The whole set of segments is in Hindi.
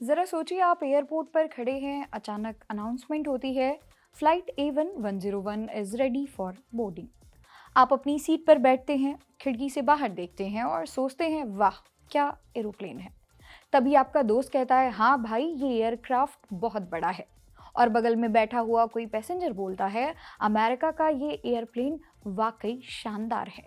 ज़रा सोचिए आप एयरपोर्ट पर खड़े हैं, अचानक अनाउंसमेंट होती है, flight A1101 is ready for boarding. आप अपनी सीट पर बैठते हैं, खिड़की से बाहर देखते हैं और सोचते हैं वाह क्या एरोप्लेन है। तभी आपका दोस्त कहता है हाँ भाई ये एयरक्राफ्ट बहुत बड़ा है। और बगल में बैठा हुआ कोई पैसेंजर बोलता है अमेरिका का ये एयरप्लेन वाकई शानदार है।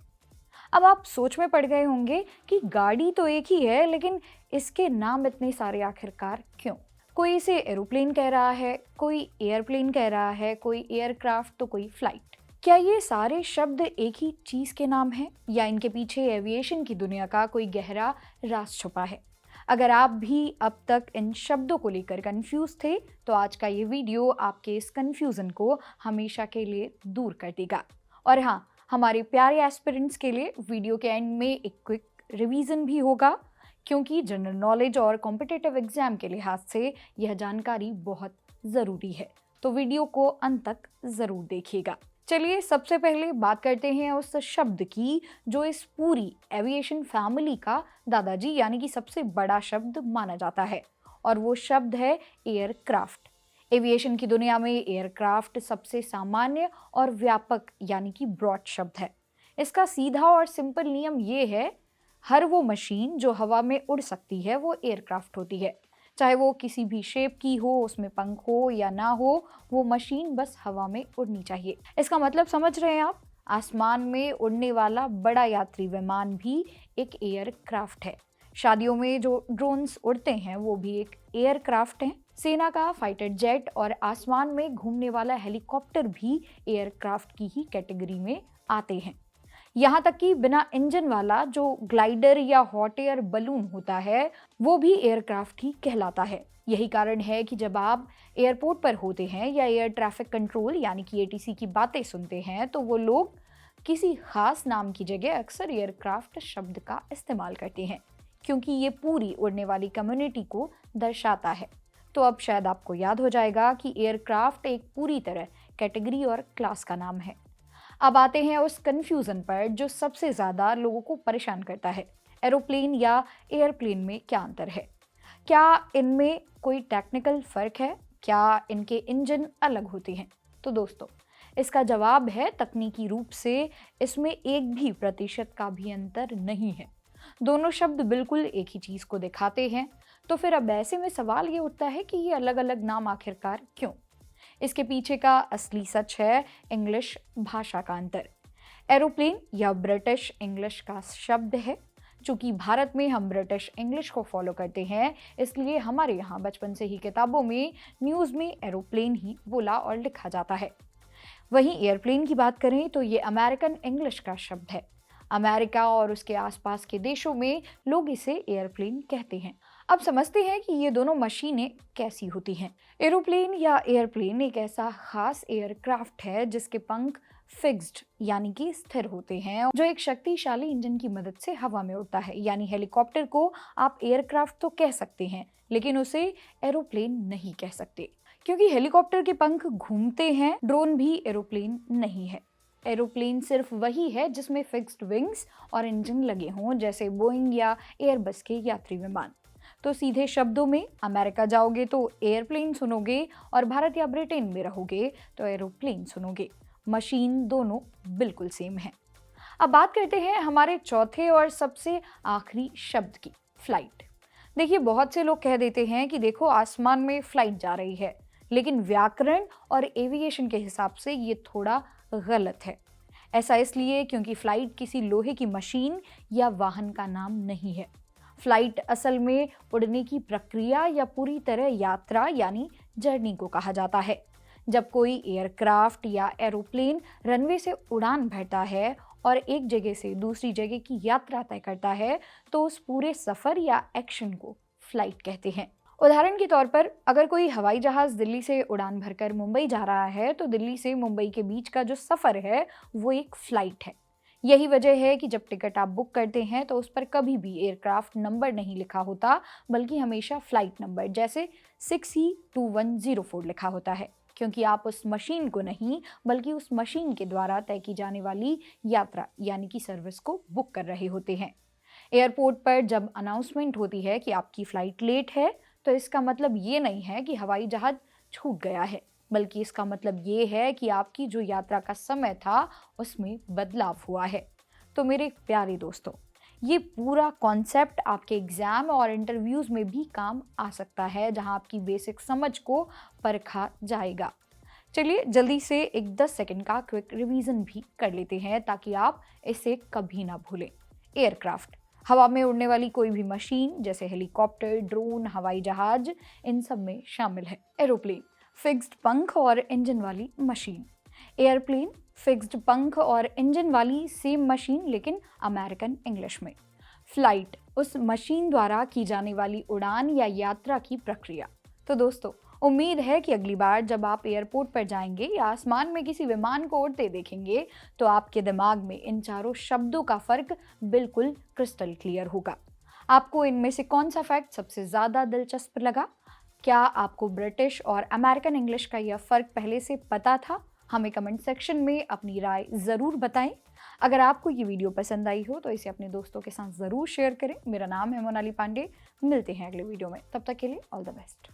अब आप सोच में पड़ गए होंगे कि गाड़ी तो एक ही है लेकिन इसके नाम इतने सारे आखिरकार क्यों। कोई इसे एरोप्लेन कह रहा है, कोई एयरप्लेन कह रहा है, कोई एयरक्राफ्ट तो कोई फ्लाइट। क्या ये सारे शब्द एक ही चीज के नाम हैं या इनके पीछे एविएशन की दुनिया का कोई गहरा राज छुपा है। अगर आप भी अब तक इन शब्दों को लेकर कंफ्यूज थे तो आज का ये वीडियो आपके इस कंफ्यूजन को हमेशा के लिए दूर कर देगा। और हाँ, हमारे प्यारे एस्पिरेंट्स के लिए वीडियो के एंड में एक क्विक रिवीजन भी होगा, क्योंकि जनरल नॉलेज और कॉम्पिटिटिव एग्जाम के लिहाज से यह जानकारी बहुत ज़रूरी है। तो वीडियो को अंत तक ज़रूर देखिएगा। चलिए सबसे पहले बात करते हैं उस शब्द की जो इस पूरी एविएशन फैमिली का दादाजी यानी कि सबसे बड़ा शब्द माना जाता है, और वो शब्द है एयरक्राफ्ट। एविएशन की दुनिया में एयरक्राफ्ट सबसे सामान्य और व्यापक यानी कि ब्रॉड शब्द है। इसका सीधा और सिंपल नियम ये है, हर वो मशीन जो हवा में उड़ सकती है वो एयरक्राफ्ट होती है। चाहे वो किसी भी शेप की हो, उसमें पंख हो या ना हो, वो मशीन बस हवा में उड़नी चाहिए। इसका मतलब समझ रहे हैं आप? आसमान में उड़ने वाला बड़ा यात्री विमान भी एक एयरक्राफ्ट है। शादियों में जो ड्रोन्स उड़ते हैं वो भी एक एयरक्राफ्ट हैं। सेना का फाइटर जेट और आसमान में घूमने वाला हेलीकॉप्टर भी एयरक्राफ्ट की ही कैटेगरी में आते हैं। यहाँ तक कि बिना इंजन वाला जो ग्लाइडर या हॉट एयर बलून होता है वो भी एयरक्राफ्ट ही कहलाता है। यही कारण है कि जब आप एयरपोर्ट पर होते हैं या एयर ट्रैफिक कंट्रोल यानी कि एटीसी की बातें सुनते हैं तो वो लोग किसी खास नाम की जगह अक्सर एयरक्राफ्ट शब्द का इस्तेमाल करते हैं, क्योंकि ये पूरी उड़ने वाली कम्युनिटी को दर्शाता है। तो अब शायद आपको याद हो जाएगा कि एयरक्राफ्ट एक पूरी तरह कैटेगरी और क्लास का नाम है। अब आते हैं उस कंफ्यूजन पर जो सबसे ज्यादा लोगों को परेशान करता है, एरोप्लेन या एयरप्लेन में क्या अंतर है। क्या इनमें कोई टेक्निकल फर्क है? क्या इनके इंजन अलग होते हैं? तो दोस्तों, इसका जवाब है तकनीकी रूप से इसमें 1% का भी अंतर नहीं है। दोनों शब्द बिल्कुल एक ही चीज को दिखाते हैं। तो फिर अब ऐसे में सवाल ये उठता है कि ये अलग अलग नाम आखिरकार क्यों। इसके पीछे का असली सच है इंग्लिश भाषा का अंतर। एरोप्लेन या ब्रिटिश इंग्लिश का शब्द है। चूंकि भारत में हम ब्रिटिश इंग्लिश को फॉलो करते हैं, इसलिए हमारे यहाँ बचपन से ही किताबों में, न्यूज़ में एरोप्लेन ही बोला और लिखा जाता है। वहीं एयरप्लेन की बात करें तो ये अमेरिकन इंग्लिश का शब्द है। अमेरिका और उसके आसपास के देशों में लोग इसे एयरप्लेन कहते हैं। अब समझते हैं कि ये दोनों मशीनें कैसी होती हैं। एरोप्लेन या एयरप्लेन एक ऐसा खास एयरक्राफ्ट है जिसके पंख फिक्स्ड यानी कि स्थिर होते हैं, जो एक शक्तिशाली इंजन की मदद से हवा में उड़ता है। यानी हेलीकॉप्टर को आप एयरक्राफ्ट तो कह सकते हैं लेकिन उसे एरोप्लेन नहीं कह सकते, क्योंकि हेलीकॉप्टर के पंख घूमते हैं। ड्रोन भी एरोप्लेन नहीं है। एरोप्लेन सिर्फ वही है जिसमें फिक्स्ड विंग्स और इंजन लगे हों, जैसे बोइंग या एयरबस के यात्री विमान। तो सीधे शब्दों में, अमेरिका जाओगे तो एयरप्लेन सुनोगे और भारत या ब्रिटेन में रहोगे तो एरोप्लेन सुनोगे। मशीन दोनों बिल्कुल सेम है। अब बात करते हैं हमारे चौथे और सबसे आखिरी शब्द की, फ्लाइट। देखिए, बहुत से लोग कह देते हैं कि देखो आसमान में फ्लाइट जा रही है, लेकिन व्याकरण और एविएशन के हिसाब से ये थोड़ा गलत है। ऐसा इसलिए क्योंकि फ्लाइट किसी लोहे की मशीन या वाहन का नाम नहीं है। फ्लाइट असल में उड़ने की प्रक्रिया या पूरी तरह यात्रा यानी जर्नी को कहा जाता है। जब कोई एयरक्राफ्ट या एरोप्लेन रनवे से उड़ान भरता है और एक जगह से दूसरी जगह की यात्रा तय करता है तो उस पूरे सफर या एक्शन को फ्लाइट कहते हैं। उदाहरण के तौर पर अगर कोई हवाई जहाज दिल्ली से उड़ान भरकर मुंबई जा रहा है तो दिल्ली से मुंबई के बीच का जो सफर है वो एक फ्लाइट है। यही वजह है कि जब टिकट आप बुक करते हैं तो उस पर कभी भी एयरक्राफ्ट नंबर नहीं लिखा होता, बल्कि हमेशा फ्लाइट नंबर जैसे 6E2104 लिखा होता है, क्योंकि आप उस मशीन को नहीं बल्कि उस मशीन के द्वारा तय की जाने वाली यात्रा यानी कि सर्विस को बुक कर रहे होते हैं। एयरपोर्ट पर जब अनाउंसमेंट होती है कि आपकी फ्लाइट लेट है तो इसका मतलब ये नहीं है कि हवाई जहाज छूट गया है, बल्कि इसका मतलब ये है कि आपकी जो यात्रा का समय था उसमें बदलाव हुआ है। तो मेरे प्यारे दोस्तों, ये पूरा कॉन्सेप्ट आपके एग्जाम और इंटरव्यूज में भी काम आ सकता है, जहां आपकी बेसिक समझ को परखा जाएगा। चलिए जल्दी से एक 10 सेकंड का क्विक रिवीजन भी कर लेते हैं ताकि आप इसे कभी ना भूलें। एयरक्राफ्ट, हवा में उड़ने वाली कोई भी मशीन जैसे हेलीकॉप्टर, ड्रोन, हवाई जहाज, इन सब में शामिल है। एरोप्लेन, फिक्स्ड पंख और इंजन वाली मशीन। एयरप्लेन, फिक्स्ड पंख और इंजन वाली सेम मशीन लेकिन अमेरिकन इंग्लिश में। फ्लाइट, उस मशीन द्वारा की जाने वाली उड़ान या यात्रा की प्रक्रिया। तो दोस्तों, उम्मीद है कि अगली बार जब आप एयरपोर्ट पर जाएंगे या आसमान में किसी विमान को उड़ते देखेंगे तो आपके दिमाग में इन चारों शब्दों का फर्क बिल्कुल क्रिस्टल क्लियर होगा। आपको इनमें से कौन सा फैक्ट सबसे ज़्यादा दिलचस्प लगा? क्या आपको ब्रिटिश और अमेरिकन इंग्लिश का यह फ़र्क पहले से पता था? हमें कमेंट सेक्शन में अपनी राय ज़रूर बताएं। अगर आपको ये वीडियो पसंद आई हो तो इसे अपने दोस्तों के साथ ज़रूर शेयर करें। मेरा नाम है मोनाली पांडे। मिलते हैं अगले वीडियो में, तब तक के लिए ऑल द बेस्ट।